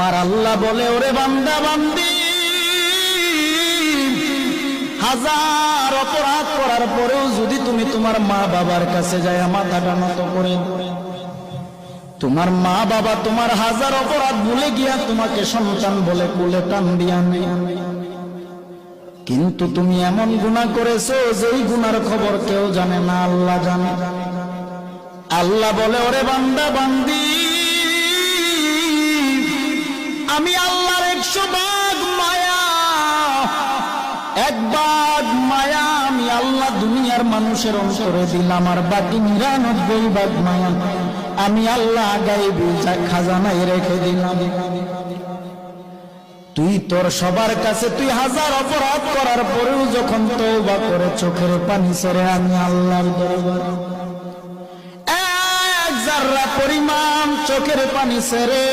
আমার আল্লাহ বলে, ওরে বান্দা বান্দি, হাজার অপরাধ করার পরেও যদি তুমি তোমার মা বাবার কাছে যায় মাথাটা নত করে, তোমার মা বাবা তোমার হাজার অপরাধ ভুলে গিয়া তোমাকে সন্তান বলে কোলে টান দিয়া নেই, কিন্তু তুমি এমন গুনাহ করেছো যেই গুনার খবর কেউ জানে না, আল্লাহ জানে। আল্লাহ বলে, ওরে বান্দা বান্দি, আমি আল্লাহর 100 ভাগ মায়া, 1 ভাগ মায়া আমি আল্লাহ দুনিয়ার মানুষের অন্তরে দিলাম, আর বাকি 99 ভাগ মায়া আমি আল্লাহ গায়েবী খাজানায় রেখে দিলাম। তুই তোর সবার কাছে তুই হাজার অপরাধ করার পরেও যখন তওবা করে চোখের পানি ছেড়ে আমি আল্লাহর দরবারে 1 জাররা পরিমাণ চোখের পানি ছেড়ে